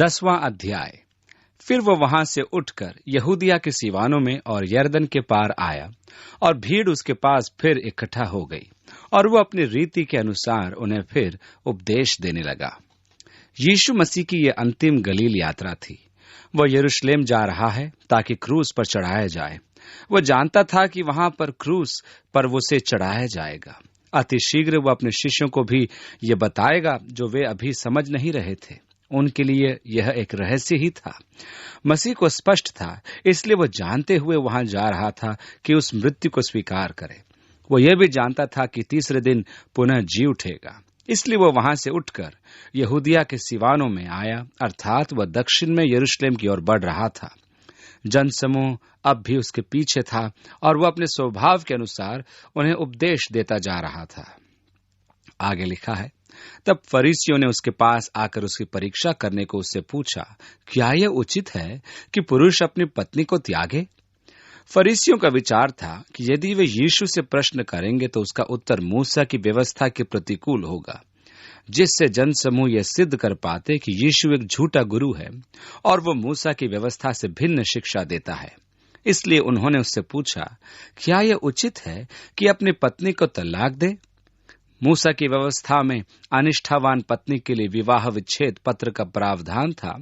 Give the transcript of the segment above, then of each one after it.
10वां अध्याय। फिर वो वहां से उठकर यहूदिया के सीवानों में और यरदन के पार आया, और भीड़ उसके पास फिर इकट्ठा हो गई, और वो अपनी रीति के अनुसार उन्हें फिर उपदेश देने लगा। यीशु मसीह की ये अंतिम गलील यात्रा थी। वो यरूशलेम जा रहा है ताकि क्रूस पर चढ़ाया जाए। वो जानता था कि वहां पर क्रूस पर उसे चढ़ाया जाएगा। अति शीघ्र वो अपने शिष्यों को भी ये बताएगा जो वे अभी समझ नहीं रहे थे। उनके लिए यह एक रहस्य ही था। मसीह को स्पष्ट था, इसलिए वो जानते हुए वहां जा रहा था कि उस मृत्यु को स्वीकार करे। वो यह भी जानता था कि तीसरे दिन पुनः जी उठेगा। इसलिए वो वहां से उठकर यहूदिया के सीवानों में आया, अर्थात वह दक्षिण में यरूशलेम की ओर बढ़ रहा था। जनसमूह अब भी उसके पीछे था, और वह अपने स्वभाव के अनुसार उन्हें उपदेश देता जा रहा था। आगे लिखा है, तब फरीसियों ने उसके पास आकर उसकी परीक्षा करने को उससे पूछा, क्या यह उचित है कि पुरुष अपनी पत्नी को त्यागे? फरीसियों का विचार था कि यदि वे यीशु से प्रश्न करेंगे तो उसका उत्तर मूसा की व्यवस्था के प्रतिकूल होगा, जिससे जनसमूह यह सिद्ध कर पाते कि यीशु एक झूठा गुरु है और वो मूसा की व्यवस्था से भिन्न शिक्षा देता है। इसलिए उन्होंने उससे पूछा, क्या यह उचित है कि अपनी पत्नी को तलाक दे? मूसा की व्यवस्था में अनिष्ठावान पत्नी के लिए विवाह विच्छेद पत्र का प्रावधान था,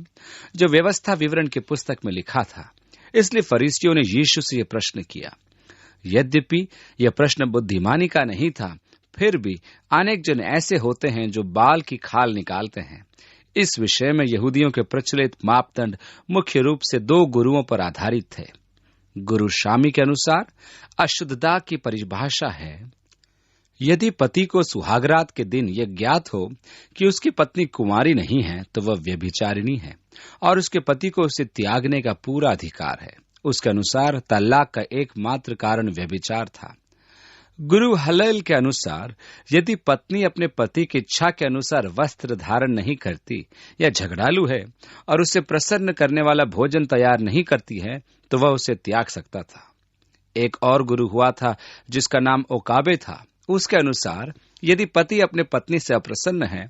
जो व्यवस्था विवरण की पुस्तक में लिखा था। इसलिए फरीसियों ने यीशु से यह प्रश्न किया। यद्यपि यह प्रश्न बुद्धिमानी का नहीं था, फिर भी अनेक जन ऐसे होते हैं जो बाल की खाल निकालते हैं। इस विषय में यहूदियों के प्रचलित मापदंड मुख्य रूप से दो गुरुओं पर आधारित थे। गुरु शामी के अनुसार अशुद्धता की परिभाषा है, यदि पति को सुहागरात के दिन यह ज्ञात हो कि उसकी पत्नी कुंवारी नहीं है तो वह व्यभिचारिणी है और उसके पति को उसे त्यागने का पूरा अधिकार है। उसके अनुसार तलाक का एकमात्र कारण व्यभिचार था। गुरु हलेल के अनुसार यदि पत्नी अपने पति की इच्छा के अनुसार वस्त्र धारण नहीं करती या झगड़ालू है और उसे प्रसन्न करने वाला भोजन तैयार नहीं करती है तो वह उसे त्याग सकता था। एक और गुरु हुआ था जिसका नाम ओकाबे था। उसके अनुसार यदि पति अपने पत्नी से अप्रसन्न है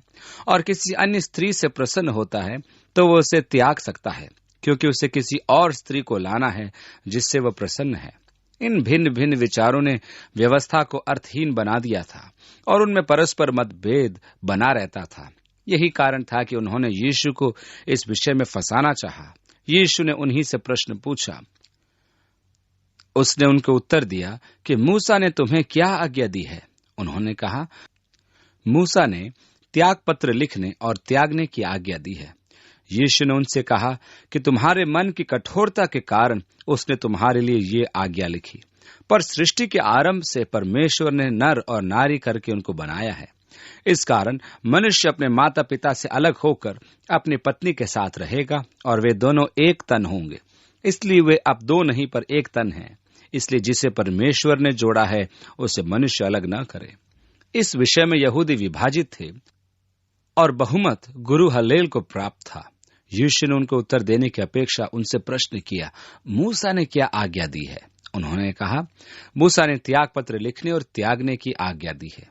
और किसी अन्य स्त्री से प्रसन्न होता है तो वह उसे त्याग सकता है, क्योंकि उसे किसी और स्त्री को लाना है जिससे वह प्रसन्न है। इन भिन्न भिन्न विचारों ने व्यवस्था को अर्थहीन बना दिया था और उनमें परस्पर मतभेद बना रहता था। यही कारण था कि उन्होंने यीशु को इस विषय में फंसाना चाहा। यीशु ने उन्हीं से प्रश्न पूछा। उसने उनको उत्तर दिया कि मूसा ने तुम्हें क्या आज्ञा दी है? उन्होंने कहा, मूसा ने त्याग पत्र लिखने और त्यागने की आज्ञा दी है। यीशु ने उनसे कहा कि तुम्हारे मन की कठोरता के कारण उसने तुम्हारे लिए ये आज्ञा लिखी, पर सृष्टि के आरंभ से परमेश्वर ने नर और नारी करके उनको बनाया है। इस कारण मनुष्य अपने माता पिता से अलग होकर अपनी पत्नी के साथ रहेगा और वे दोनों एक तन होंगे। इसलिए वे अब दो नहीं पर एक तन हैं। इसलिए जिसे परमेश्वर ने जोड़ा है उसे मनुष्य अलग न करे। इस विषय में यहूदी विभाजित थे और बहुमत गुरु हलेल को प्राप्त था। यीशु ने उनको उत्तर देने की अपेक्षा उनसे प्रश्न किया, मूसा ने क्या आज्ञा दी है? उन्होंने कहा, मूसा ने त्याग पत्र लिखने और त्यागने की आज्ञा दी है।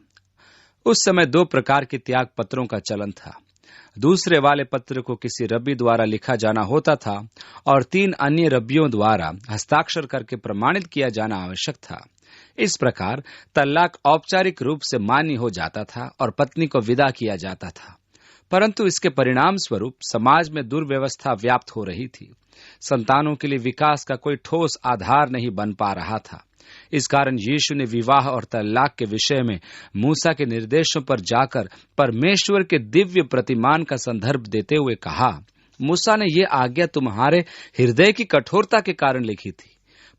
उस समय दो प्रकार के त्याग पत्रों का चलन था। दूसरे वाले पत्र को किसी रब्बी द्वारा लिखा जाना होता था और 3 अन्य रब्बियों द्वारा हस्ताक्षर करके प्रमाणित किया जाना आवश्यक था। इस प्रकार तलाक औपचारिक रूप से मान्य हो जाता था और पत्नी को विदा किया जाता था। परंतु इसके परिणाम स्वरूप समाज में दुर्व्यवस्था व्याप्त हो रही थी। संतानों के लिए विकास का कोई ठोस आधार नहीं बन पा रहा था। इस कारण यीशु ने विवाह और तलाक के विषय में मूसा के निर्देशों पर जाकर परमेश्वर के दिव्य प्रतिमान का संदर्भ देते हुए कहा, मूसा ने ये आज्ञा तुम्हारे हृदय की कठोरता के कारण लिखी थी,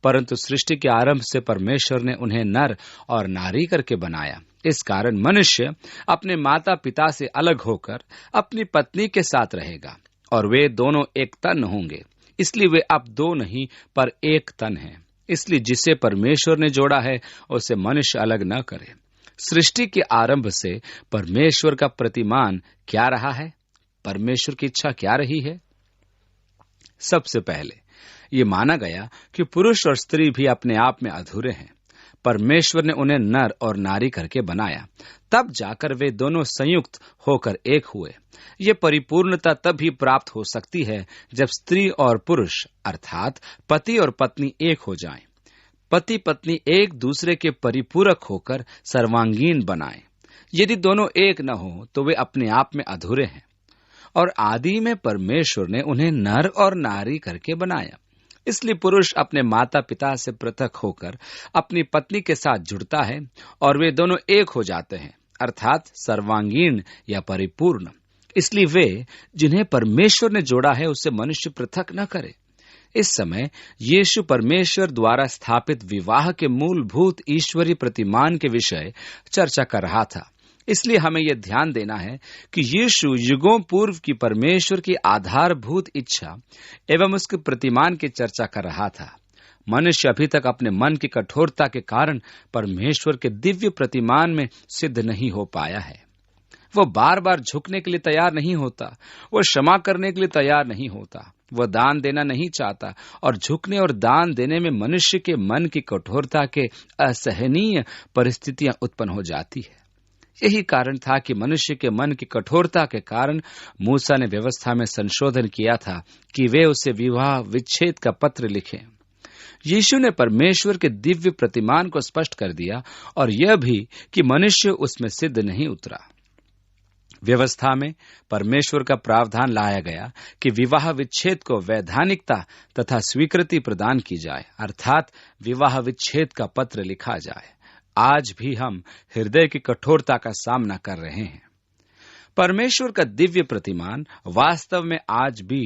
परंतु सृष्टि के आरंभ से परमेश्वर ने उन्हें नर और नारी करके बनाया। इस कारण मनुष्य अपने माता पिता से अलग होकर अपनी पत्नी के साथ रहेगा और वे दोनों एक तन होंगे। इसलिए वे अब दो नहीं पर एक तन हैं। इसलिए जिसे परमेश्वर ने जोड़ा है उसे मनुष्य अलग न करे। सृष्टि के आरंभ से परमेश्वर का प्रतिमान क्या रहा है? परमेश्वर की इच्छा क्या रही है? सबसे पहले ये माना गया कि पुरुष और स्त्री भी अपने आप में अधूरे हैं। परमेश्वर ने उन्हें नर और नारी करके बनाया, तब जाकर वे दोनों संयुक्त होकर एक हुए। ये परिपूर्णता तभी प्राप्त हो सकती है जब स्त्री और पुरुष अर्थात पति और पत्नी एक हो जाएं। पति पत्नी एक दूसरे के परिपूरक होकर सर्वांगीण बनाएं। यदि दोनों एक न हो तो वे अपने आप में अधूरे हैं। और आदि में परमेश्वर ने उन्हें नर और नारी करके बनाया। इसलिए पुरुष अपने माता पिता से पृथक होकर अपनी पत्नी के साथ जुड़ता है और वे दोनों एक हो जाते हैं, अर्थात सर्वांगीण या परिपूर्ण। इसलिए वे जिन्हें परमेश्वर ने जोड़ा है उससे मनुष्य पृथक न करे। इस समय यीशु परमेश्वर द्वारा स्थापित विवाह के मूलभूत ईश्वरीय प्रतिमान के विषय चर्चा कर रहा था। इसलिए हमें यह ध्यान देना है कि यीशु युगों पूर्व की परमेश्वर की आधारभूत इच्छा एवं उसके प्रतिमान की चर्चा कर रहा था। मनुष्य अभी तक अपने मन की कठोरता के कारण परमेश्वर के दिव्य प्रतिमान में सिद्ध नहीं हो पाया है। वो बार बार झुकने के लिए तैयार नहीं होता, वो क्षमा करने के लिए तैयार नहीं होता, वह दान देना नहीं चाहता और झुकने और दान देने में मनुष्य के मन की कठोरता के असहनीय परिस्थितियां उत्पन्न हो जाती है। यही कारण था कि मनुष्य के मन की कठोरता के कारण मूसा ने व्यवस्था में संशोधन किया था कि वे उसे विवाह विच्छेद का पत्र लिखें। यीशु ने परमेश्वर के दिव्य प्रतिमान को स्पष्ट कर दिया और यह भी कि मनुष्य उसमें सिद्ध नहीं उतरा। व्यवस्था में परमेश्वर का प्रावधान लाया गया कि विवाह विच्छेद को वैधानिकता तथा स्वीकृति प्रदान की जाए, अर्थात विवाह विच्छेद का पत्र लिखा जाए। आज भी हम हृदय की कठोरता का सामना कर रहे हैं। परमेश्वर का दिव्य प्रतिमान वास्तव में आज भी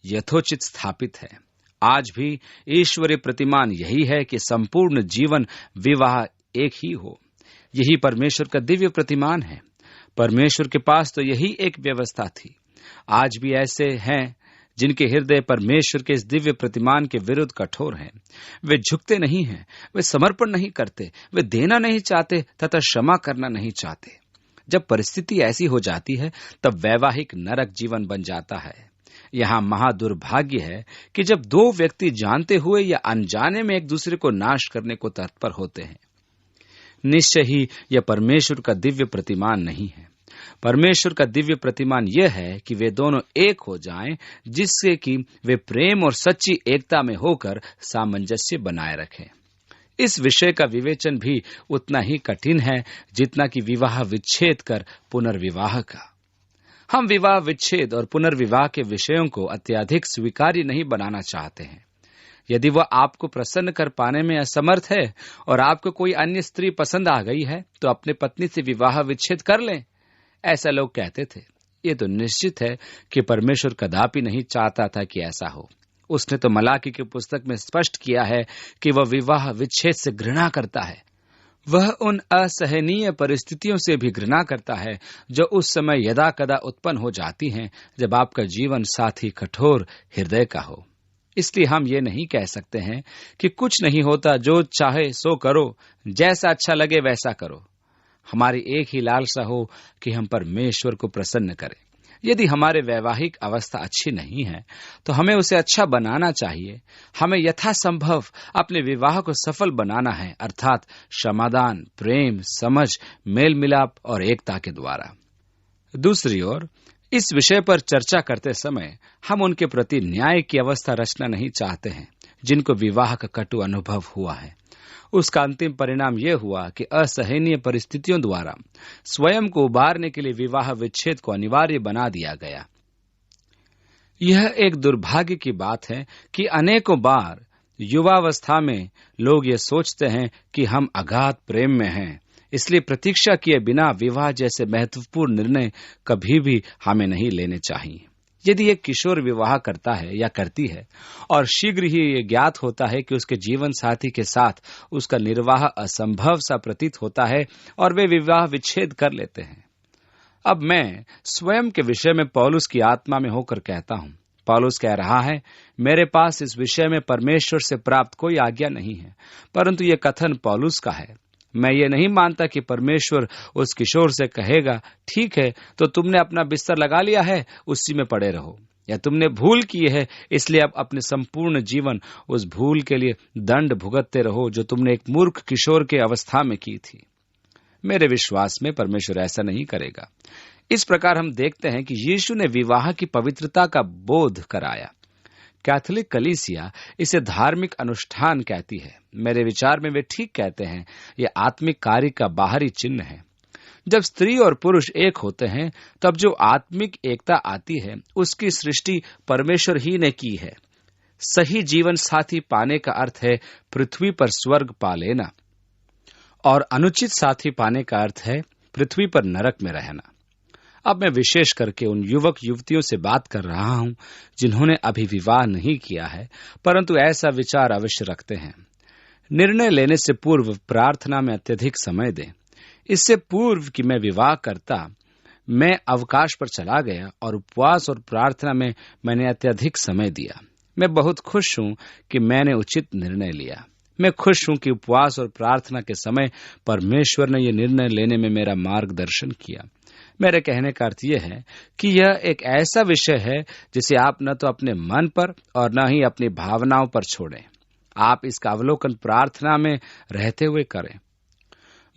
यथोचित स्थापित है। आज भी ईश्वरीय प्रतिमान यही है कि संपूर्ण जीवन विवाह एक ही हो। यही परमेश्वर का दिव्य प्रतिमान है। परमेश्वर के पास तो यही एक व्यवस्था थी। आज भी ऐसे हैं जिनके हृदय परमेश्वर के इस दिव्य प्रतिमान के विरुद्ध कठोर हैं। वे झुकते नहीं हैं, वे समर्पण नहीं करते, वे देना नहीं चाहते तथा क्षमा करना नहीं चाहते। जब परिस्थिति ऐसी हो जाती है तब वैवाहिक नरक जीवन बन जाता है। यहाँ महादुर्भाग्य है कि जब दो व्यक्ति जानते हुए या अनजाने में एक दूसरे को नाश करने को तत्पर होते हैं। निश्चय ही यह परमेश्वर का दिव्य प्रतिमान नहीं है। परमेश्वर का दिव्य प्रतिमान यह है कि वे दोनों एक हो जाएं, जिससे कि वे प्रेम और सच्ची एकता में होकर सामंजस्य बनाए रखें। इस विषय का विवेचन भी उतना ही कठिन है जितना कि विवाह विच्छेद कर पुनर्विवाह का। हम विवाह विच्छेद और पुनर्विवाह के विषयों को अत्यधिक स्वीकार्य नहीं बनाना चाहते हैं। यदि वह आपको प्रसन्न कर पाने में असमर्थ है और आपको कोई अन्य स्त्री पसंद आ गई है तो अपनी पत्नी से विवाह विच्छेद कर लें, ऐसा लोग कहते थे। ये तो निश्चित है कि परमेश्वर कदापि नहीं चाहता था कि ऐसा हो। उसने तो मलाकी की पुस्तक में स्पष्ट किया है कि वह विवाह विच्छेद से घृणा करता है। वह उन असहनीय परिस्थितियों से भी घृणा करता है जो उस समय यदा कदा उत्पन्न हो जाती हैं जब आपका जीवन साथी कठोर हृदय का हो। इसलिए हम ये नहीं कह सकते हैं कि कुछ नहीं होता, जो चाहे सो करो, जैसा अच्छा लगे वैसा करो। हमारी एक ही लालसा हो कि हम परमेश्वर को प्रसन्न करें। यदि हमारे वैवाहिक अवस्था अच्छी नहीं है तो हमें उसे अच्छा बनाना चाहिए। हमें यथासंभव अपने विवाह को सफल बनाना है, अर्थात क्षमादान, प्रेम, समझ, मेल मिलाप और एकता के द्वारा। दूसरी ओर इस विषय पर चर्चा करते समय हम उनके प्रति न्याय की अवस्था रचना नहीं चाहते हैं जिनको विवाह का कटु अनुभव हुआ है। उसका अंतिम परिणाम यह हुआ कि असहनीय परिस्थितियों द्वारा स्वयं को उबारने के लिए विवाह विच्छेद को अनिवार्य बना दिया गया। यह एक दुर्भाग्य की बात है कि अनेकों बार युवावस्था में लोग ये सोचते हैं कि हम अगाध प्रेम में हैं, इसलिए प्रतीक्षा किए बिना विवाह जैसे महत्वपूर्ण निर्णय कभी भी हमें नहीं लेने चाहिए। यदि एक किशोर विवाह करता है या करती है और शीघ्र ही ये ज्ञात होता है कि उसके जीवन साथी के साथ उसका निर्वाह असंभव सा प्रतीत होता है और वे विवाह विच्छेद कर लेते हैं। अब मैं स्वयं के विषय में पौलुस की आत्मा में होकर कहता हूं। पौलुस कह रहा है, मेरे पास इस विषय में परमेश्वर से प्राप्त कोई आज्ञा नहीं है, परंतु ये कथन पौलुस का है। मैं ये नहीं मानता कि परमेश्वर उस किशोर से कहेगा, ठीक है तो तुमने अपना बिस्तर लगा लिया है, उसी में पड़े रहो। या तुमने भूल की है, इसलिए अब अपने संपूर्ण जीवन उस भूल के लिए दंड भुगतते रहो जो तुमने एक मूर्ख किशोर के अवस्था में की थी। मेरे विश्वास में परमेश्वर ऐसा नहीं करेगा। इस प्रकार हम देखते हैं कि यीशु ने विवाह की पवित्रता का बोध कराया। कैथोलिक कलीसिया इसे धार्मिक अनुष्ठान कहती है। मेरे विचार में वे ठीक कहते हैं, यह आत्मिक कार्य का बाहरी चिन्ह है। जब स्त्री और पुरुष एक होते हैं, तब जो आत्मिक एकता आती है उसकी सृष्टि परमेश्वर ही ने की है। सही जीवन साथी पाने का अर्थ है पृथ्वी पर स्वर्ग पा लेना, और अनुचित साथी पाने का अर्थ है पृथ्वी पर नरक में रहना। अब मैं विशेष करके उन युवक युवतियों से बात कर रहा हूं जिन्होंने अभी विवाह नहीं किया है, परंतु ऐसा विचार अवश्य रखते हैं। निर्णय लेने से पूर्व प्रार्थना में अत्यधिक समय दें। इससे पूर्व कि मैं विवाह करता, मैं अवकाश पर चला गया और उपवास और प्रार्थना में मैंने अत्यधिक समय दिया। मैं बहुत खुश हूं कि मैंने उचित निर्णय लिया। मैं खुश हूं कि उपवास और प्रार्थना के समय परमेश्वर ने यह निर्णय लेने में मेरा मार्गदर्शन किया। मेरे कहने का अर्थ यह है कि यह एक ऐसा विषय है जिसे आप न तो अपने मन पर और न ही अपनी भावनाओं पर छोड़ें। आप इसका अवलोकन प्रार्थना में रहते हुए करें।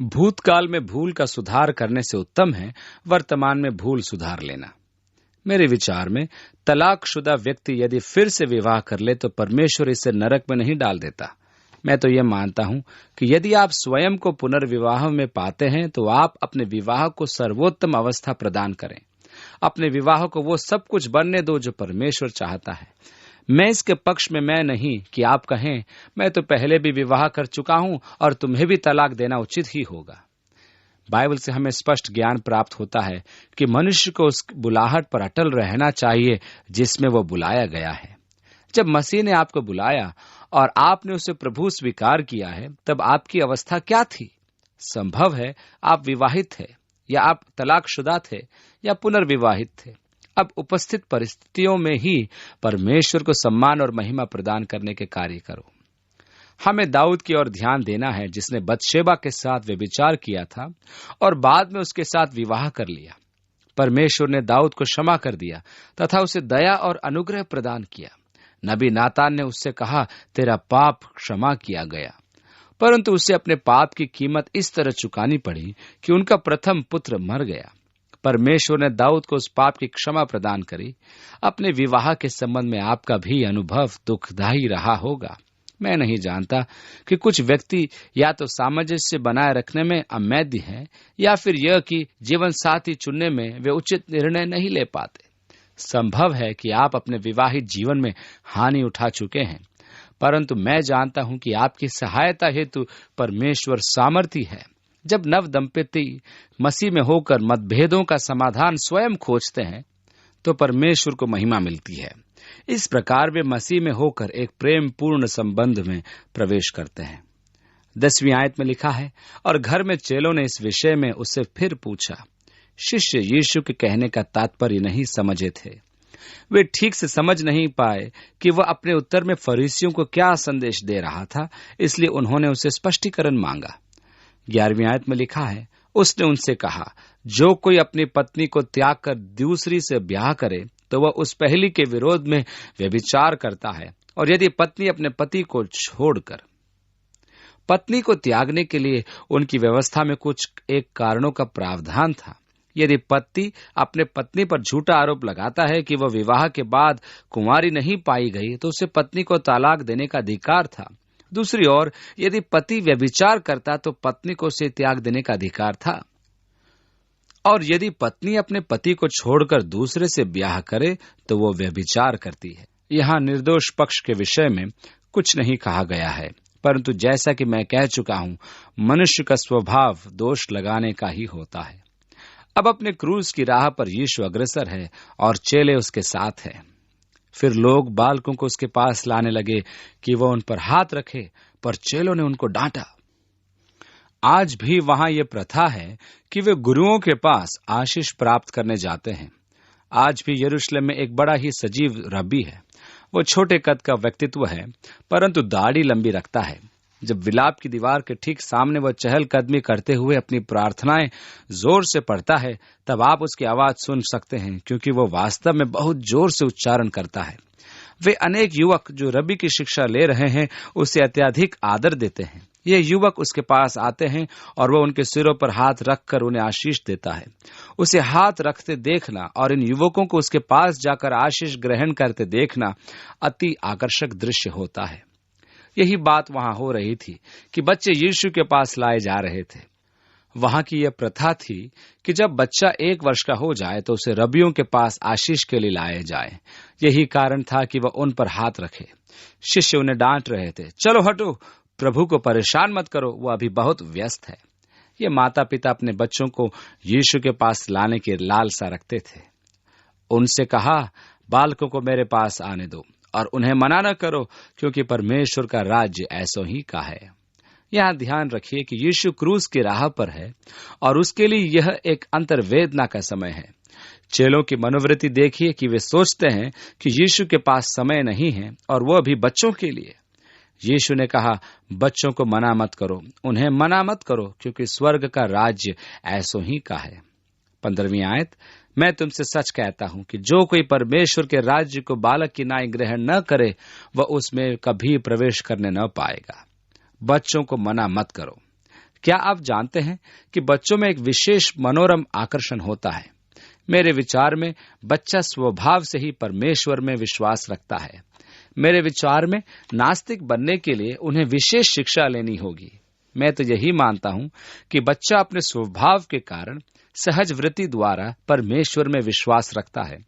भूतकाल में भूल का सुधार करने से उत्तम है वर्तमान में भूल सुधार लेना। मेरे विचार में तलाकशुदा व्यक्ति यदि फिर से विवाह कर ले तो परमेश्वर इसे नरक में नहीं डाल देता। मैं तो यह मानता हूं कि यदि आप स्वयं को पुनर्विवाह में पाते हैं तो आप अपने विवाह को सर्वोत्तम अवस्था प्रदान करें। अपने विवाह को वो सब कुछ बनने दो जो परमेश्वर चाहता है। मैं इसके पक्ष में मैं नहीं कि आप कहें मैं तो पहले भी विवाह कर चुका हूं और तुम्हें भी तलाक देना उचित ही होगा। बाइबल से हमें स्पष्ट ज्ञान प्राप्त होता है कि मनुष्य को उस बुलाहट पर अटल रहना चाहिए जिसमें वो बुलाया गया है। जब मसीह ने आपको बुलाया और आपने उसे प्रभु स्वीकार किया है, तब आपकी अवस्था क्या थी? संभव है आप विवाहित थे, या आप तलाकशुदा थे, या पुनर्विवाहित थे। अब उपस्थित परिस्थितियों में ही परमेश्वर को सम्मान और महिमा प्रदान करने के कार्य करो। हमें दाऊद की ओर ध्यान देना है जिसने बतशेबा के साथ व्यभिचार किया था और बाद में उसके साथ विवाह कर लिया। परमेश्वर ने दाऊद को क्षमा कर दिया तथा उसे दया और अनुग्रह प्रदान किया। नबी नातान ने उससे कहा, तेरा पाप क्षमा किया गया। परंतु उसे अपने पाप की कीमत इस तरह चुकानी पड़ी कि उनका प्रथम पुत्र मर गया। परमेश्वर ने दाऊद को उस पाप की क्षमा प्रदान करी। अपने विवाह के संबंध में आपका भी अनुभव दुखदायी रहा होगा। मैं नहीं जानता कि कुछ व्यक्ति या तो सामंजस्य बनाए रखने में अमेध्य हैं, या फिर यह कि जीवन साथी चुनने में वे उचित निर्णय नहीं ले पाते। संभव है कि आप अपने विवाहित जीवन में हानि उठा चुके हैं, परंतु मैं जानता हूं कि आपकी सहायता हेतु परमेश्वर सामर्थी है। जब नव दंपति मसीह में होकर मतभेदों का समाधान स्वयं खोजते हैं तो परमेश्वर को महिमा मिलती है। इस प्रकार वे मसीह में होकर एक प्रेम पूर्ण संबंध में प्रवेश करते हैं। 10वीं आयत में लिखा है, और घर में चेलों ने इस विषय में उससे फिर पूछा। शिष्य यीशु के कहने का तात्पर्य नहीं समझे थे। वे ठीक से समझ नहीं पाए कि वह अपने उत्तर में फरीसियों को क्या संदेश दे रहा था, इसलिए उन्होंने उसे स्पष्टीकरण मांगा। 11वीं आयत में लिखा है, उसने उनसे कहा, जो कोई अपनी पत्नी को त्याग कर दूसरी से ब्याह करे तो वह उस पहली के विरोध में व्यभिचार करता है। और यदि पत्नी अपने पति को छोड़कर, पत्नी को त्यागने के लिए उनकी व्यवस्था में कुछ एक कारणों का प्रावधान था। यदि पति अपने पत्नी पर झूठा आरोप लगाता है कि वह विवाह के बाद कुंवारी नहीं पाई गई, तो उसे पत्नी को तलाक देने का अधिकार था। दूसरी ओर यदि पति व्यभिचार करता तो पत्नी को उसे त्याग देने का अधिकार था। और यदि पत्नी अपने पति को छोड़कर दूसरे से ब्याह करे तो वो व्यभिचार करती है। यहाँ निर्दोष पक्ष के विषय में कुछ नहीं कहा गया है, परंतु जैसा कि मैं कह चुका हूँ, मनुष्य का स्वभाव दोष लगाने का ही होता है। अब अपने क्रूज की राह पर यीशु अग्रसर है और चेले उसके साथ हैं। फिर लोग बालकों को उसके पास लाने लगे कि वह उन पर हाथ रखे, पर चेलों ने उनको डांटा। आज भी वहां यह प्रथा है कि वे गुरुओं के पास आशीष प्राप्त करने जाते हैं। आज भी यरूशलेम में एक बड़ा ही सजीव रब्बी है। वो छोटे कद का व्यक्तित्व है, परंतु दाढ़ी लंबी रखता है। जब विलाप की दीवार के ठीक सामने वह चहलकदमी करते हुए अपनी प्रार्थनाएं जोर से पढ़ता है, तब आप उसकी आवाज सुन सकते हैं, क्योंकि वह वास्तव में बहुत जोर से उच्चारण करता है। वे अनेक युवक जो रबी की शिक्षा ले रहे हैं उसे अत्यधिक आदर देते हैं। ये युवक उसके पास आते हैं और वह उनके सिरों पर हाथ रखकर उन्हें आशीष देता है। उसे हाथ रखते देखना और इन युवकों को उसके पास जाकर आशीष ग्रहण करते देखना अति आकर्षक दृश्य होता है। यही बात वहां हो रही थी कि बच्चे यीशु के पास लाए जा रहे थे। वहां की यह प्रथा थी कि जब बच्चा 1 वर्ष का हो जाए तो उसे रबियों के पास आशीष के लिए लाए जाए। यही कारण था कि वह उन पर हाथ रखे। शिष्य उन्हें डांट रहे थे, चलो हटो, प्रभु को परेशान मत करो, वह अभी बहुत व्यस्त है। ये माता पिता अपने बच्चों को यीशु के पास लाने की लालसा रखते थे। उनसे कहा, बालकों को मेरे पास आने दो और उन्हें मना न करो, क्योंकि परमेश्वर का राज्य ऐसो ही का है। यहाँ ध्यान रखिए कि यीशु क्रूस की राह पर है और उसके लिए यह एक अंतर्वेदना का समय है। चेलों की मनोवृत्ति देखिए कि वे सोचते हैं कि यीशु के पास समय नहीं है और वह भी बच्चों के लिए। यीशु ने कहा, बच्चों को मना मत करो, उन्हें मना मत करो, क्योंकि स्वर्ग का राज्य ऐसो ही का है। 15वीं आयत, मैं तुमसे सच कहता हूं कि जो कोई परमेश्वर के राज्य को बालक की नाई ग्रहण न करे वह उसमें कभी प्रवेश करने न पाएगा। बच्चों को मना मत करो। क्या आप जानते हैं कि बच्चों में एक विशेष मनोरम आकर्षण होता है? मेरे विचार में बच्चा स्वभाव से ही परमेश्वर में विश्वास रखता है। मेरे विचार में नास्तिक बनने के लिए उन्हें विशेष शिक्षा लेनी होगी। मैं तो यही मानता हूं कि बच्चा अपने स्वभाव के कारण सहज वृत्ति द्वारा परमेश्वर में विश्वास रखता है।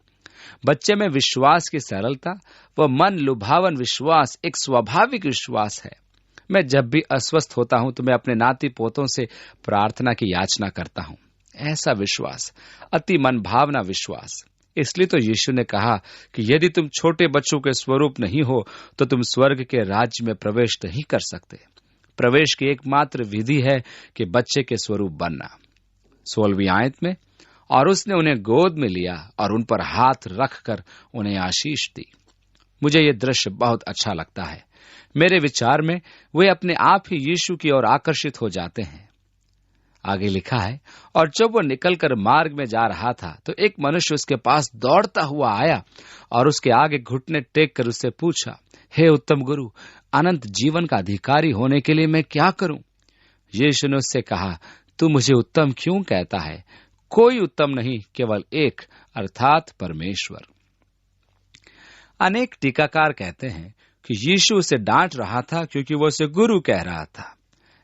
बच्चे में विश्वास की सरलता व मन लुभावन विश्वास एक स्वाभाविक विश्वास है। मैं जब भी अस्वस्थ होता हूं तो मैं अपने नाती पोतों से प्रार्थना की याचना करता हूं। ऐसा विश्वास अति मन भावना विश्वास। इसलिए तो यीशु ने कहा कि यदि तुम छोटे बच्चों के स्वरूप नहीं हो तो तुम स्वर्ग के राज्य में प्रवेश नहीं कर सकते। प्रवेश की एकमात्र विधि है कि बच्चे के स्वरूप बनना। 16वीं आयत में, और उसने उन्हें गोद में लिया और उन पर हाथ रखकर उन्हें आशीष दी। मुझे यह दृश्य बहुत अच्छा लगता है। मेरे विचार में वे अपने आप ही यीशु की ओर आकर्षित हो जाते हैं। आगे लिखा है, और जब वो निकलकर मार्ग में जा रहा था तो एक मनुष्य उसके पास दौड़ता हुआ आया और उसके आगे घुटने टेक कर उससे पूछा, हे उत्तम गुरु, अनंत जीवन का अधिकारी होने के लिए मैं क्या करूं? यीशु ने उससे कहा, तू मुझे उत्तम क्यों कहता है? कोई उत्तम नहीं, केवल एक, अर्थात परमेश्वर। अनेक टीकाकार कहते हैं कि यीशु उसे डांट रहा था क्योंकि वो उसे गुरु कह रहा था।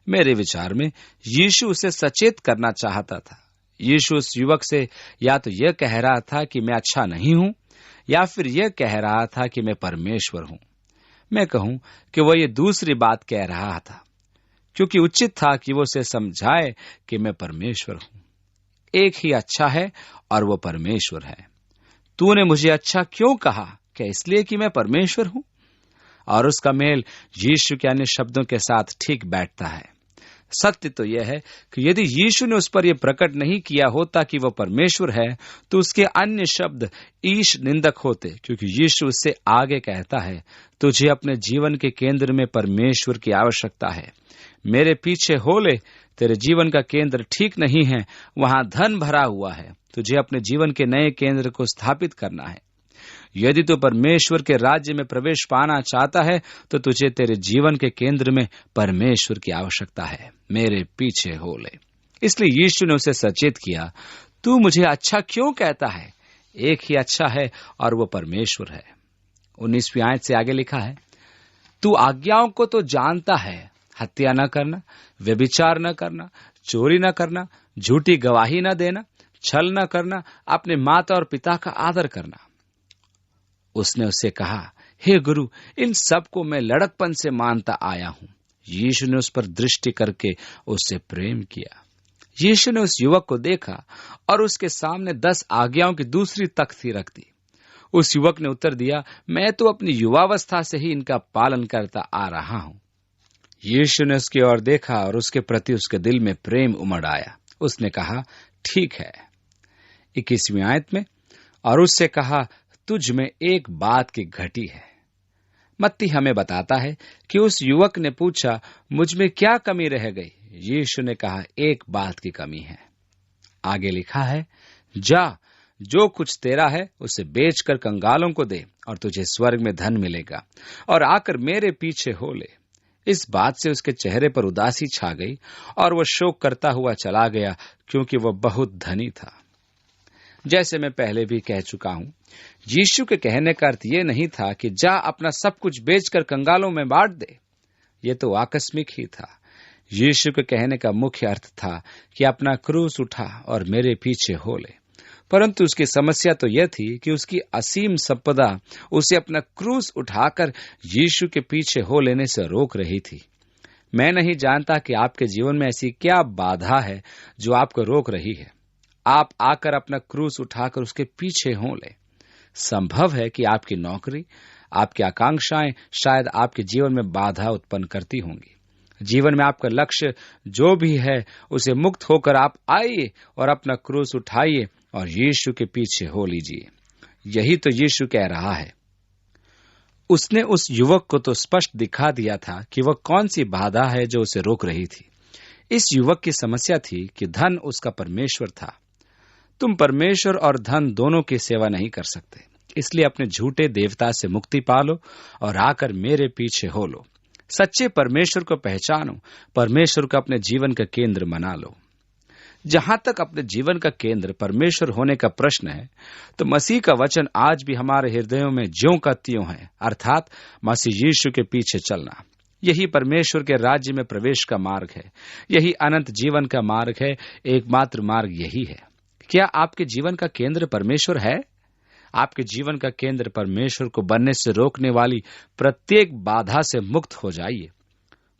मेरे विचार में यीशु उसे सचेत करना चाहता था। यीशु उस युवक से या तो यह कह रहा था कि मैं अच्छा नहीं हूं, या फिर यह कह रहा था कि मैं परमेश्वर हूं। मैं कहूं कि वह ये दूसरी बात कह रहा था, क्योंकि उचित था कि वो उसे समझाए कि मैं परमेश्वर हूं। एक ही अच्छा है और वो परमेश्वर है। तूने मुझे अच्छा क्यों कहा? क्या इसलिए कि मैं परमेश्वर हूं? और उसका मेल यीशु के अन्य शब्दों के साथ ठीक बैठता है। सत्य तो यह है कि यदि यीशु ने उस पर यह प्रकट नहीं किया होता कि वह परमेश्वर है तो उसके अन्य शब्द ईश निंदक होते, क्योंकि यीशु उससे आगे कहता है, तुझे अपने जीवन के केंद्र में परमेश्वर की आवश्यकता है। मेरे पीछे हो ले। तेरे जीवन का केंद्र ठीक नहीं है, वहां धन भरा हुआ है। तुझे अपने जीवन के नए केंद्र को स्थापित करना है। यदि तू परमेश्वर के राज्य में प्रवेश पाना चाहता है तो तुझे तेरे जीवन के केंद्र में परमेश्वर की आवश्यकता है। मेरे पीछे हो ले। इसलिए यीशु ने उसे सचेत किया, तू मुझे अच्छा क्यों कहता है? एक ही अच्छा है और वो परमेश्वर है। 19वीं आयत से आगे लिखा है, तू आज्ञाओं को तो जानता है, हत्या न करना, व्यभिचार न करना, चोरी न करना, झूठी गवाही न देना, छल न करना, अपने माता और पिता का आदर करना। उसने उससे कहा, हे गुरु, इन सब को मैं लड़कपन से मानता आया हूं। यीशु ने उस पर दृष्टि करके उससे प्रेम किया। यीशु ने उस युवक को देखा और उसके सामने 10 आज्ञाओं की दूसरी तख्ती रख दी। उस युवक ने उत्तर दिया, मैं तो अपनी युवावस्था से ही इनका पालन करता आ रहा हूं। यीशु ने उसकी ओर देखा और उसके प्रति उसके दिल में प्रेम उमड़ आया। उसने कहा, ठीक है। 21वीं आयत में, और उससे कहा, तुझ में एक बात की घटी है। मत्ती हमें बताता है कि उस युवक ने पूछा, मुझ में क्या कमी रह गई? यीशु ने कहा, एक बात की कमी है। आगे लिखा है, जा, जो कुछ तेरा है उसे बेचकर कंगालों को दे और तुझे स्वर्ग में धन मिलेगा, और आकर मेरे पीछे हो ले। इस बात से उसके चेहरे पर उदासी छा गई और वह शोक करता हुआ चला गया, क्योंकि वह बहुत धनी था। जैसे मैं पहले भी कह चुका हूं, यीशु के कहने का अर्थ यह नहीं था कि जा अपना सब कुछ बेचकर कंगालों में बांट दे। यह तो आकस्मिक ही था। यीशु के कहने का मुख्य अर्थ था कि अपना क्रूस उठा और मेरे पीछे हो ले। परंतु उसकी समस्या तो यह थी कि उसकी असीम संपदा उसे अपना क्रूस उठाकर यीशु के पीछे हो लेने से रोक रही थी। मैं नहीं जानता कि आपके जीवन में ऐसी क्या बाधा है जो आपको रोक रही है। आप आकर अपना क्रूस उठाकर उसके पीछे हो ले। संभव है कि आपकी नौकरी, आपकी आकांक्षाएं शायद आपके जीवन में बाधा उत्पन्न करती होंगी। जीवन में आपका लक्ष्य जो भी है, उसे मुक्त होकर आप आइए और अपना क्रूस उठाइए और यीशु के पीछे हो लीजिए। यही तो यीशु कह रहा है। उसने उस युवक को तो स्पष्ट दिखा दिया था कि वह कौन सी बाधा है जो उसे रोक रही थी। इस युवक की समस्या थी कि धन उसका परमेश्वर था। तुम परमेश्वर और धन दोनों की सेवा नहीं कर सकते, इसलिए अपने झूठे देवता से मुक्ति पालो और आकर मेरे पीछे हो लो। सच्चे परमेश्वर को पहचानो, परमेश्वर को अपने जीवन का केंद्र बना लो। जहां तक अपने जीवन का केंद्र परमेश्वर होने का प्रश्न है, तो मसीह का वचन आज भी हमारे हृदयों में ज्यों का त्यों है, अर्थात मसीह यीशु के पीछे चलना। यही परमेश्वर के राज्य में प्रवेश का मार्ग है, यही अनंत जीवन का मार्ग है, एकमात्र मार्ग यही है। क्या आपके जीवन का केंद्र परमेश्वर है? आपके जीवन का केंद्र परमेश्वर को बनने से रोकने वाली प्रत्येक बाधा से मुक्त हो जाइए।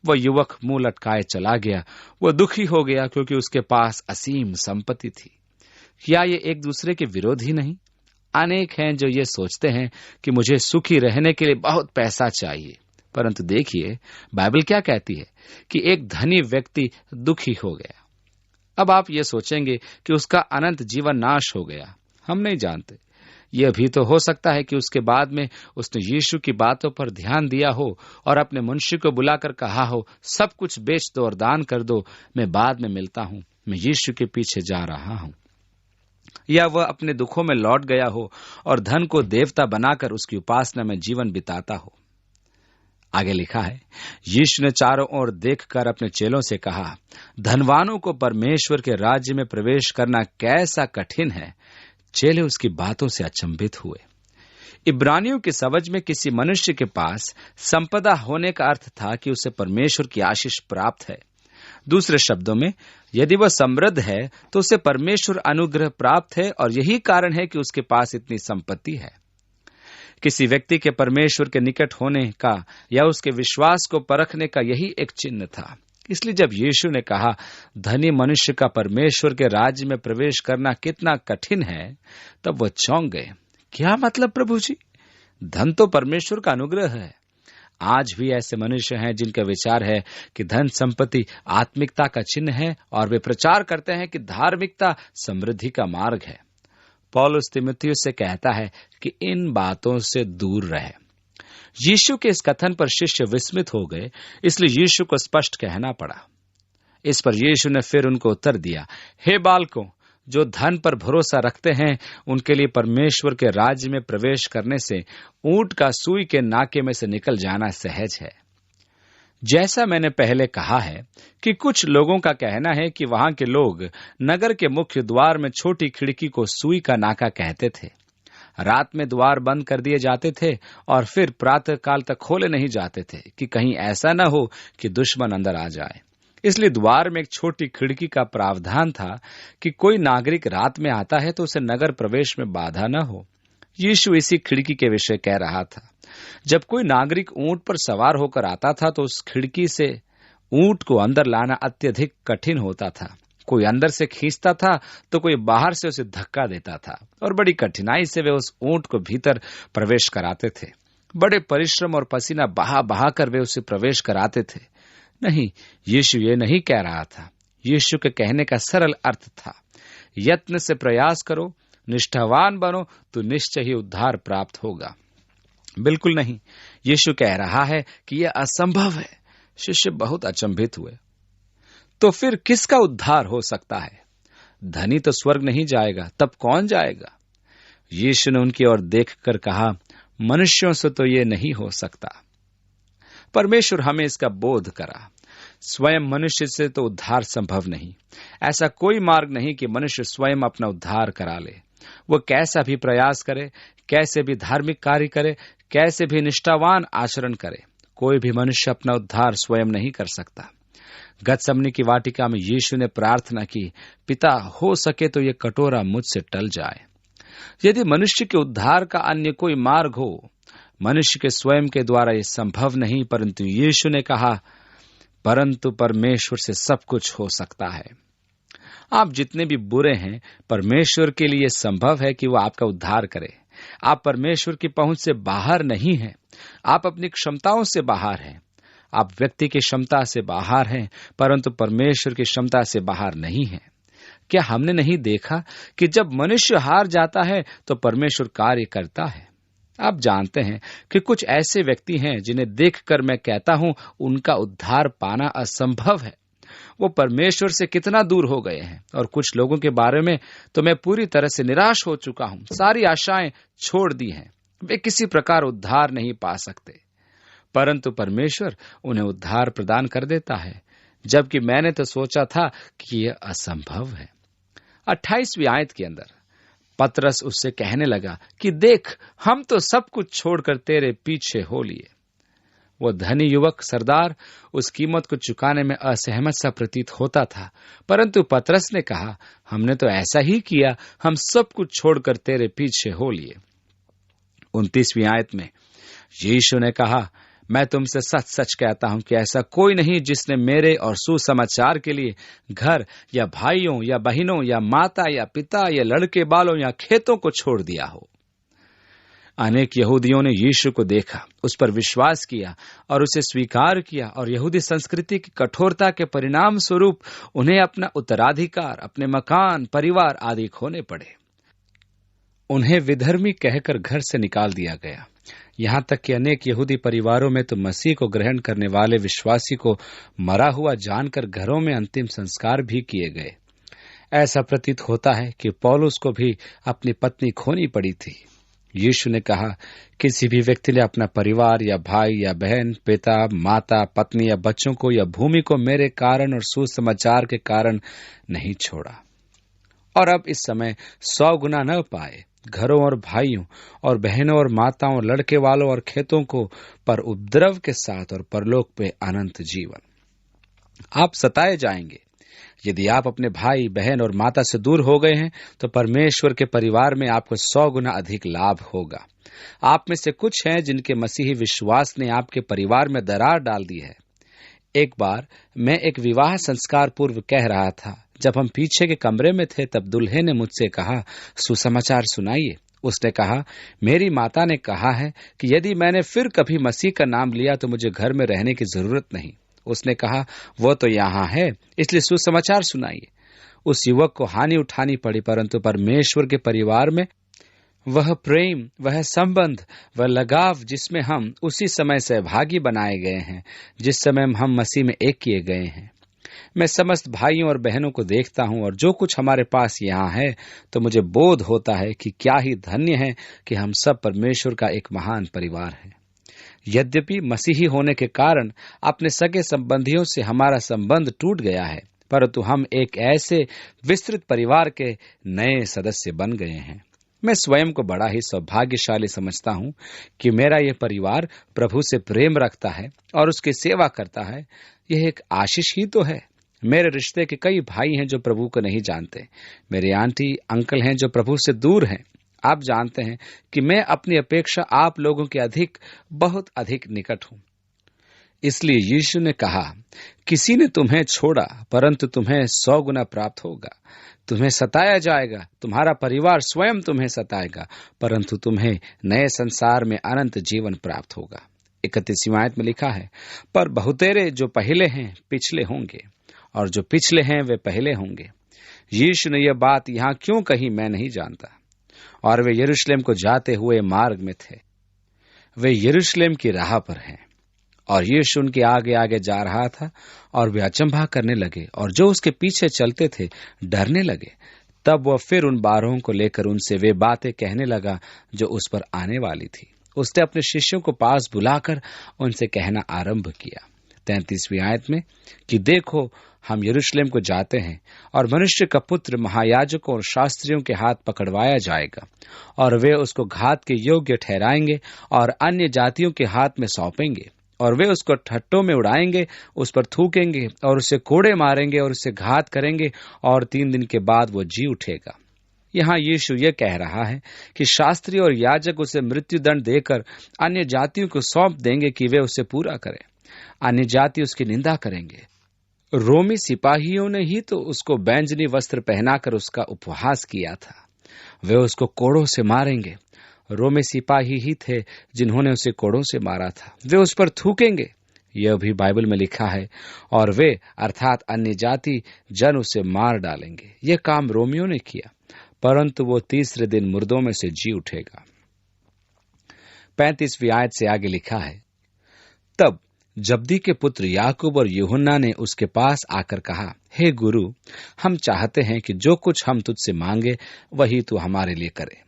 वह युवक मुंह लटकाए चला गया। वह दुखी हो गया क्योंकि उसके पास असीम संपत्ति थी। क्या ये एक दूसरे के विरोधी नहीं? अनेक हैं जो ये सोचते हैं कि मुझे सुखी रहने के लिए बहुत पैसा चाहिए, परंतु देखिए बाइबल क्या कहती है कि एक धनी व्यक्ति दुखी हो गया। अब आप ये सोचेंगे कि उसका अनंत जीवन नाश हो गया। हम नहीं जानते। यह भी तो हो सकता है कि उसके बाद में उसने यीशु की बातों पर ध्यान दिया हो और अपने मुंशी को बुलाकर कहा हो, सब कुछ बेच दो और दान कर दो, मैं बाद में मिलता हूं, मैं यीशु के पीछे जा रहा हूं। या वह अपने दुखों में लौट गया हो और धन को देवता बनाकर उसकी उपासना में जीवन बिताता हो। आगे लिखा है, यीशु ने चारों ओर देखकर अपने चेलों से कहा, धनवानों को परमेश्वर के राज्य में प्रवेश करना कैसा कठिन है। चेले उसकी बातों से अचंभित हुए। इब्रानियों की समझ में किसी मनुष्य के पास संपदा होने का अर्थ था कि उसे परमेश्वर की आशीष प्राप्त है। दूसरे शब्दों में, यदि वह समृद्ध है तो उसे परमेश्वर अनुग्रह प्राप्त है, और यही कारण है कि उसके पास इतनी संपत्ति है। किसी व्यक्ति के परमेश्वर के निकट होने का या उसके विश्वास को परखने का यही एक चिन्ह था। इसलिए जब यीशु ने कहा, धनी मनुष्य का परमेश्वर के राज्य में प्रवेश करना कितना कठिन है, तब वह चौंक गए। क्या मतलब प्रभु जी? धन तो परमेश्वर का अनुग्रह है। आज भी ऐसे मनुष्य हैं जिनका विचार है कि धन संपत्ति आत्मिकता का चिन्ह है, और वे प्रचार करते हैं कि धार्मिकता समृद्धि का मार्ग है। पौलुस तीमुथियुस से कहता है कि इन बातों से दूर रहे। यीशु के इस कथन पर शिष्य विस्मित हो गए, इसलिए यीशु को स्पष्ट कहना पड़ा। इस पर यीशु ने फिर उनको उत्तर दिया, हे बालकों, जो धन पर भरोसा रखते हैं उनके लिए परमेश्वर के राज्य में प्रवेश करने से ऊंट का सुई के नाके में से निकल जाना सहज है। जैसा मैंने पहले कहा है कि कुछ लोगों का कहना है कि वहां के लोग नगर के मुख्य द्वार में छोटी खिड़की को सुई का नाका कहते थे। रात में द्वार बंद कर दिए जाते थे और फिर प्रातः काल तक खोले नहीं जाते थे कि कहीं ऐसा न हो कि दुश्मन अंदर आ जाए। इसलिए द्वार में एक छोटी खिड़की का प्रावधान था कि कोई नागरिक रात में आता है तो उसे नगर प्रवेश में बाधा न हो। यीशु इसी खिड़की के विषय कह रहा था। जब कोई नागरिक ऊंट पर सवार होकर आता था तो उस खिड़की से ऊंट को अंदर लाना अत्यधिक कठिन होता था। कोई अंदर से खींचता था तो कोई बाहर से उसे धक्का देता था, और बड़ी कठिनाई से वे उस ऊंट को भीतर प्रवेश कराते थे। बड़े परिश्रम और पसीना बहा बहा कर वे उसे प्रवेश कराते थे। नहीं, यीशु ये नहीं कह रहा था। यीशु के कहने का सरल अर्थ था, यत्न से प्रयास करो, निष्ठावान बनो, तो निश्चय ही उद्धार प्राप्त होगा। बिल्कुल नहीं। यीशु कह रहा है कि यह असंभव है। शिष्य बहुत अचंभित हुए। तो फिर किसका उद्धार हो सकता है? धनी तो स्वर्ग नहीं जाएगा, तब कौन जाएगा? यीशु ने उनकी ओर देखकर कहा, मनुष्यों से तो ये नहीं हो सकता। परमेश्वर हमें इसका बोध करा। स्वयं मनुष्य से तो उद्धार संभव नहीं। ऐसा कोई मार्ग नहीं कि मनुष्य स्वयं अपना उद्धार करा ले। वो कैसा भी प्रयास करे, कैसे भी धार्मिक कार्य करे, कैसे भी निष्ठावान आचरण करे, कोई भी मनुष्य अपना उद्धार स्वयं नहीं कर सकता। गतसमनी की वाटिका में यीशु ने प्रार्थना की, पिता, हो सके तो ये कटोरा मुझसे टल जाए। यदि मनुष्य के उद्धार का अन्य कोई मार्ग हो, मनुष्य के स्वयं के द्वारा ये संभव नहीं, परंतु यीशु ने कहा, परंतु परमेश्वर से सब कुछ हो सकता है। आप जितने भी बुरे हैं, परमेश्वर के लिए संभव है कि वो आपका उद्धार करे। आप परमेश्वर की पहुंच से बाहर नहीं हैं। आप अपनी क्षमताओं से बाहर हैं। आप व्यक्ति की क्षमता से बाहर हैं, परंतु परमेश्वर की क्षमता से बाहर नहीं हैं। क्या हमने नहीं देखा कि जब मनुष्य हार जाता है तो परमेश्वर कार्य करता है? आप जानते हैं कि कुछ ऐसे व्यक्ति हैं जिन्हें देखकर मैं कहता हूं उनका उद्धार पाना असंभव है। वो परमेश्वर से कितना दूर हो गए हैं। और कुछ लोगों के बारे में तो मैं पूरी तरह से निराश हो चुका हूं। सारी आशाएं छोड़ दी हैं। वे किसी प्रकार उद्धार नहीं पा सकते, परंतु परमेश्वर उन्हें उद्धार प्रदान कर देता है, जबकि मैंने तो सोचा था कि यह असंभव है। 28वीं आयत के अंदर पतरस उससे कहने लगा कि देख, हम तो सब कुछ छोड़कर तेरे पीछे हो लिए। वो धनी युवक सरदार उस कीमत को चुकाने में असहमत सा प्रतीत होता था, परंतु पतरस ने कहा, हमने तो ऐसा ही किया, हम सब कुछ छोड़कर तेरे पीछे हो लिए। 29वीं आयत में यीशु ने कहा, मैं तुमसे सच सच कहता हूं कि ऐसा कोई नहीं जिसने मेरे और सुसमाचार के लिए घर या भाइयों या बहनों या माता या पिता या लड़के बालों या खेतों को छोड़ दिया हो। अनेक यहूदियों ने यीशु को देखा, उस पर विश्वास किया और उसे स्वीकार किया, और यहूदी संस्कृति की कठोरता के परिणाम स्वरूप उन्हें अपना उत्तराधिकार, अपने मकान, परिवार आदि खोने पड़े। उन्हें विधर्मी कहकर घर से निकाल दिया गया। यहां तक कि अनेक यहूदी परिवारों में तो मसीह को ग्रहण करने वाले विश्वासी को मरा हुआ जानकर घरों में अंतिम संस्कार भी किए गए। ऐसा प्रतीत होता है कि पौलुस को भी अपनी पत्नी खोनी पड़ी थी। यीशु ने कहा, किसी भी व्यक्ति ने अपना परिवार या भाई या बहन, पिता, माता, पत्नी या बच्चों को या भूमि को मेरे कारण और सुसमाचार के कारण नहीं छोड़ा, और अब इस समय 100 गुना न पाए, घरों और भाइयों और बहनों और माताओं, लड़के वालों और खेतों को पर उपद्रव के साथ और परलोक पे अनंत जीवन। आप सताए जाएंगे। यदि आप अपने भाई, बहन और माता से दूर हो गए हैं तो परमेश्वर के परिवार में आपको 100 गुना अधिक लाभ होगा। आप में से कुछ हैं जिनके मसीही विश्वास ने आपके परिवार में दरार डाल दी है। एक बार मैं एक विवाह संस्कार पूर्व कह रहा था। जब हम पीछे के कमरे में थे तब दूल्हे ने मुझसे कहा, सुसमाचार सुनाइए। उसने कहा, मेरी माता ने कहा है कि यदि मैंने फिर कभी मसीह का नाम लिया तो मुझे घर में रहने की जरूरत नहीं। उसने कहा, वो तो यहाँ है, इसलिए सुसमाचार सुनाइए। उस युवक को हानि उठानी पड़ी, परंतु परमेश्वर के परिवार में वह प्रेम, वह संबंध, वह लगाव जिसमें हम उसी समय सहभागी बनाए गए हैं जिस समय हम मसीह में एक किए गए हैं। मैं समस्त भाइयों और बहनों को देखता हूं और जो कुछ हमारे पास यहाँ है तो मुझे बोध होता है कि क्या ही धन्य है कि हम सब परमेश्वर का एक महान परिवार है। यद्यपि मसीही होने के कारण अपने सगे संबंधियों से हमारा संबंध टूट गया है, परंतु हम एक ऐसे विस्तृत परिवार के नए सदस्य बन गए हैं। मैं स्वयं को बड़ा ही सौभाग्यशाली समझता हूं कि मेरा यह परिवार प्रभु से प्रेम रखता है और उसकी सेवा करता है। यह एक आशीष ही तो है। मेरे रिश्ते के कई भाई हैं जो प्रभु को नहीं जानते। मेरे आंटी अंकल हैं जो प्रभु से दूर हैं। आप जानते हैं कि मैं अपनी अपेक्षा आप लोगों के बहुत अधिक निकट हूं। इसलिए यीशु ने कहा, किसी ने तुम्हें छोड़ा परंतु तुम्हें 100 गुना प्राप्त होगा। तुम्हें सताया जाएगा, तुम्हारा परिवार स्वयं तुम्हें सताएगा, परंतु तुम्हें नए संसार में अनंत जीवन प्राप्त होगा। 31वीं आयत में लिखा है, पर बहुतेरे जो पहले हैं पिछले होंगे और जो पिछले हैं वे पहले होंगे। यीशु ने यह बात यहाँ क्यों कही मैं नहीं जानता। और वे यरूशलेम को जाते हुए मार्ग में थे। वे यरूशलेम की राह पर हैं। और यीशु उनके आगे आगे जा रहा था और वे अचंभा करने लगे और जो उसके पीछे चलते थे डरने लगे। तब वह फिर उन 12 को लेकर उनसे वे बातें कहने लगा जो उस पर आने वाली थी। उसने अपने शिष्यों को पास बुलाकर उनसे कहना आरंभ किया 33वीं आयत में कि देखो, हम यरूशलेम को जाते हैं और मनुष्य का पुत्र महायाजकों और शास्त्रियों के हाथ पकड़वाया जाएगा और वे उसको घात के योग्य ठहराएंगे और अन्य जातियों के हाथ में सौंपेंगे और वे उसको ठट्टों में उड़ाएंगे, उस पर थूकेंगे और उसे कोड़े मारेंगे और उसे घात करेंगे और 3 दिन के बाद वो जी उठेगा। यहाँ यीशु ये कह रहा है कि शास्त्री और याजक उसे मृत्युदंड देकर अन्य जातियों को सौंप देंगे कि वे उसे पूरा करें। अन्य जाति उसकी निंदा करेंगे। रोमी सिपाहियों ने ही तो उसको बैंजनी वस्त्र पहनाकर उसका उपहास किया था। वे उसको कोड़ों से मारेंगे। रोमी सिपाही ही थे जिन्होंने उसे कोड़ों से मारा था। वे उस पर थूकेंगे, यह भी बाइबल में लिखा है, और वे अर्थात अन्य जाति जन उसे मार डालेंगे। यह काम रोमियों ने किया, परंतु वो 3रे दिन मुर्दों में से जी उठेगा। 35वीं आयत से आगे लिखा है, तब जब्दी के पुत्र याकूब और यूहन्ना ने उसके पास आकर कहा, हे गुरु, हम चाहते हैं कि जो कुछ हम तुझसे मांगे वही तू हमारे लिए करे।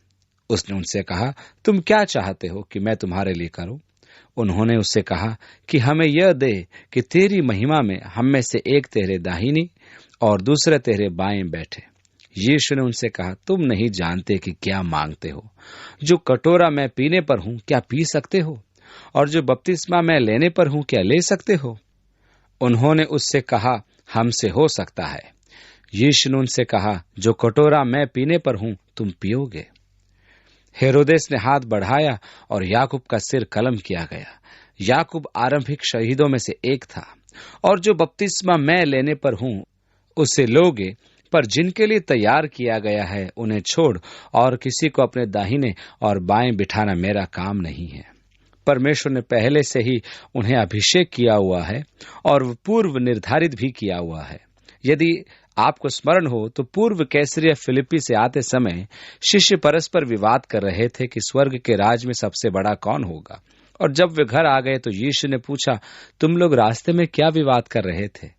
उसने उनसे कहा, तुम क्या चाहते हो कि मैं तुम्हारे लिए करूं? उन्होंने उससे कहा कि हमें यह दे कि तेरी महिमा में हम में से एक तेरे दाहिनी और दूसरा तेरे बाएं बैठे। यीशु ने उनसे कहा, तुम नहीं जानते कि क्या मांगते हो। जो कटोरा मैं पीने पर हूं क्या पी सकते हो, और जो बपतिस्मा मैं लेने पर हूं क्या ले सकते हो? उन्होंने उससे कहा, हमसे हो सकता है। यीशु ने उनसे कहा, जो कटोरा मैं पीने पर हूं तुम पियोगे। हेरोदेस ने हाथ बढ़ाया और याकूब का सिर कलम किया गया। याकूब आरंभिक शहीदों में से एक था, और जो बपतिस्मा मैं लेने पर हूं उसे लोगे, पर जिनके लिए तैयार किया गया है उन्हें छोड़ और किसी को अपने दाहिने और बाएं बिठाना मेरा काम नहीं है। परमेश्वर ने पहले से ही उन्हें अभिषेक किया हुआ है और पूर्व निर्धारित भी किया हुआ है। यदि आपको स्मरण हो तो पूर्व कैसरिया फिलिप्पी से आते समय शिष्य परस्पर विवाद कर रहे थे कि स्वर्ग के राज में सबसे बड़ा कौन होगा। और जब वे घर आ गए तो यीशु ने पूछा, तुम लोग रास्ते में क्या विवाद कर रहे थे?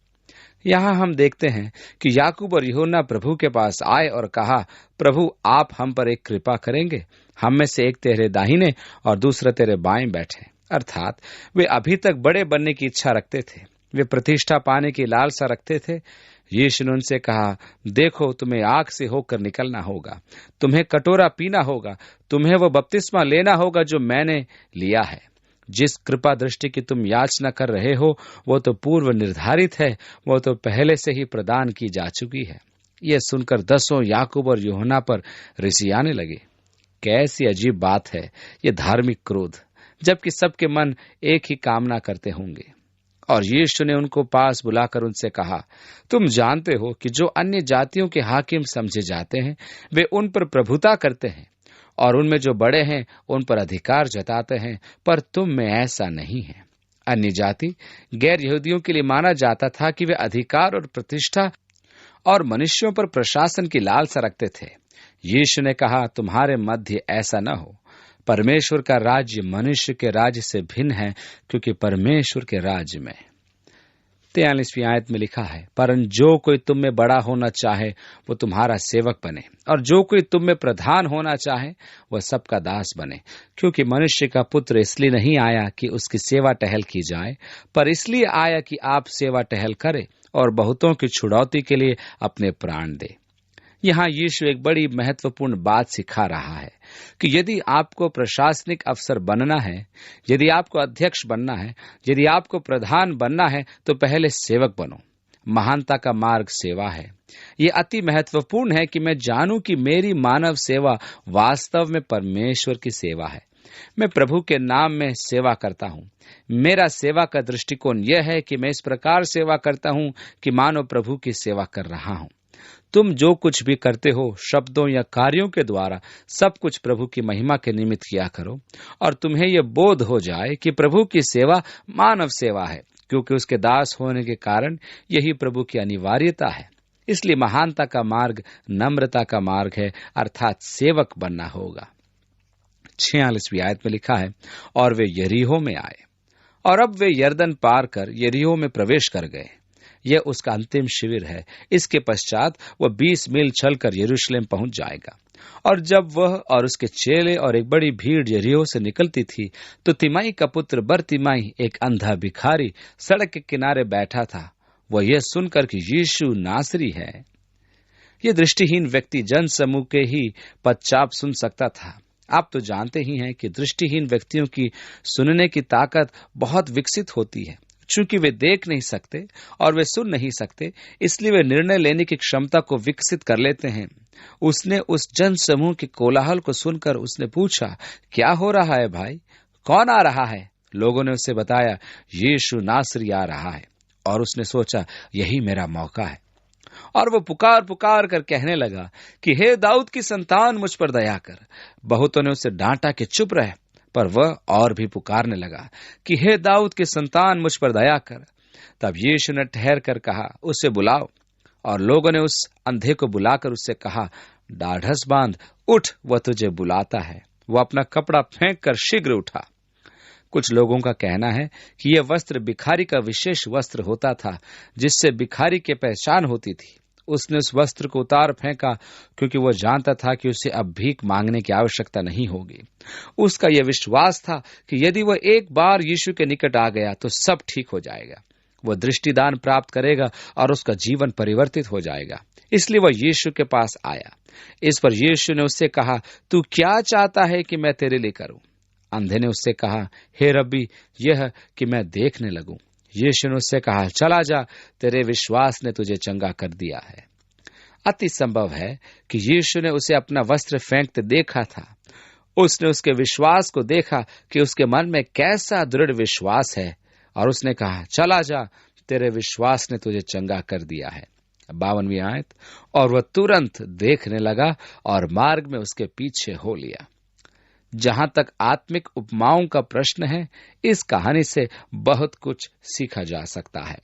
यहाँ हम देखते हैं कि याकूब और यूहन्ना प्रभु के पास आए और कहा, प्रभु, आप हम पर एक कृपा करेंगे। हम में से एक तेरे दाहिने और दूसरा तेरे बाएं बैठे। अर्थात वे अभी तक बड़े बनने की इच्छा रखते थे, वे प्रतिष्ठा पाने की लालसा रखते थे। यीशु ने उनसे कहा, देखो, तुम्हें आग से होकर निकलना होगा, तुम्हें कटोरा पीना होगा, तुम्हें वो बपतिस्मा लेना होगा जो मैंने लिया है। जिस कृपा दृष्टि की तुम याचना कर रहे हो वो तो पूर्व निर्धारित है, वो तो पहले से ही प्रदान की जा चुकी है। यह सुनकर 10 याकूब और यूहन्ना पर रिसियाने लगे। कैसी अजीब बात है ये धार्मिक क्रोध, जबकि सबके मन एक ही कामना करते होंगे। और यीशु ने उनको पास बुलाकर उनसे कहा, तुम जानते हो कि जो अन्य जातियों के हाकिम समझे जाते हैं वे उन पर प्रभुता करते हैं और उनमें जो बड़े हैं उन पर अधिकार जताते हैं, पर तुम में ऐसा नहीं है। अन्य जाति गैर यहूदियों के लिए माना जाता था कि वे अधिकार और प्रतिष्ठा और मनुष्यों पर प्रशासन की लालसा रखते थे। यीशु ने कहा, तुम्हारे मध्य ऐसा न हो। परमेश्वर का राज्य मनुष्य के राज्य से भिन्न है, क्योंकि परमेश्वर के राज्य में 43वीं आयत में लिखा है, परंतु जो कोई तुम में बड़ा होना चाहे वो तुम्हारा सेवक बने, और जो कोई तुम में प्रधान होना चाहे वह सबका दास बने। क्योंकि मनुष्य का पुत्र इसलिए नहीं आया कि उसकी सेवा टहल की जाए, पर इसलिए आया कि आप सेवा टहल करे और बहुतों की छुड़ौती के लिए अपने प्राण दे। यहाँ यीशु एक बड़ी महत्वपूर्ण बात सिखा रहा है कि यदि आपको प्रशासनिक अफसर बनना है, यदि आपको अध्यक्ष बनना है, यदि आपको प्रधान बनना है, तो पहले सेवक बनो। महानता का मार्ग सेवा है। ये अति महत्वपूर्ण है कि मैं जानूं कि मेरी मानव सेवा वास्तव में परमेश्वर की सेवा है। मैं प्रभु के नाम में सेवा करता हूँ। मेरा सेवा का दृष्टिकोण यह है कि मैं इस प्रकार सेवा करता हूँ कि मानो प्रभु की सेवा कर रहा हूँ। तुम जो कुछ भी करते हो, शब्दों या कार्यों के द्वारा, सब कुछ प्रभु की महिमा के निमित्त किया करो, और तुम्हें यह बोध हो जाए कि प्रभु की सेवा मानव सेवा है, क्योंकि उसके दास होने के कारण यही प्रभु की अनिवार्यता है। इसलिए महानता का मार्ग नम्रता का मार्ग है, अर्थात सेवक बनना होगा। 46वीं आयत में लिखा है, और वे यरीहो में आए, और अब वे यरदन पार कर यरीहो में प्रवेश कर गए। यह उसका अंतिम शिविर है। इसके पश्चात वह 20 मील चलकर यरूशलेम पहुंच जाएगा। और जब वह और उसके चेले और एक बड़ी भीड़ यरीहो से निकलती थी, तो तिमाई का पुत्र बरतिमाई, एक अंधा भिखारी, सड़क के किनारे बैठा था। वह यह सुनकर कि यीशु नासरी है। यह दृष्टिहीन व्यक्ति जन समूह के ही पदचाप सुन सकता था। आप तो जानते ही हैं कि दृष्टिहीन व्यक्तियों की सुनने की ताकत बहुत विकसित होती है। चूंकि वे देख नहीं सकते और वे सुन नहीं सकते, इसलिए वे निर्णय लेने की क्षमता को विकसित कर लेते हैं। उसने उस जन समूह के कोलाहल को सुनकर उसने पूछा, क्या हो रहा है भाई? कौन आ रहा है? लोगों ने उसे बताया, यीशु नासरी आ रहा है। और उसने सोचा, यही मेरा मौका है। और वो पुकार पुकार कर कहने लगा कि हे दाऊद की संतान, मुझ पर दया कर। बहुतों ने उसे डांटा कि चुप रह, पर वह और भी पुकारने लगा कि हे दाऊद की संतान, मुझ पर दया कर। तब यीशु ने ठहर कर कहा, उसे बुलाओ। और लोगों ने उस अंधे को बुलाकर उससे कहा, ढाढ़स बांध, उठ, वह तुझे बुलाता है। वह अपना कपड़ा फेंक कर शीघ्र उठा। कुछ लोगों का कहना है कि यह वस्त्र भिखारी का विशेष वस्त्र होता था, जिससे भिखारी की पहचान होती थी। उसने उस वस्त्र को उतार फेंका, क्योंकि वह जानता था कि उसे अब भीख मांगने की आवश्यकता नहीं होगी। उसका यह विश्वास था कि यदि वह एक बार यीशु के निकट आ गया तो सब ठीक हो जाएगा। वह दृष्टिदान प्राप्त करेगा और उसका जीवन परिवर्तित हो जाएगा। इसलिए वह यीशु के पास आया। इस पर यीशु ने उससे कहा, तू क्या चाहता है कि मैं तेरे लिए करूं? अंधे ने उससे कहा, हे रब्बी, यह कि मैं देखने लगूं। यीशु ने उससे कहा, चला जा, तेरे विश्वास ने तुझे चंगा कर दिया है। अति संभव है कि यीशु ने उसे अपना वस्त्र फेंकते देखा था। उसने उसके विश्वास को देखा कि उसके मन में कैसा दृढ़ विश्वास है, और उसने कहा, चला जा, तेरे विश्वास ने तुझे चंगा कर दिया है। 52वीं आयत, और वह तुरंत देखने लगा और मार्ग में उसके पीछे हो लिया। जहां तक आत्मिक उपमाओं का प्रश्न है, इस कहानी से बहुत कुछ सीखा जा सकता है।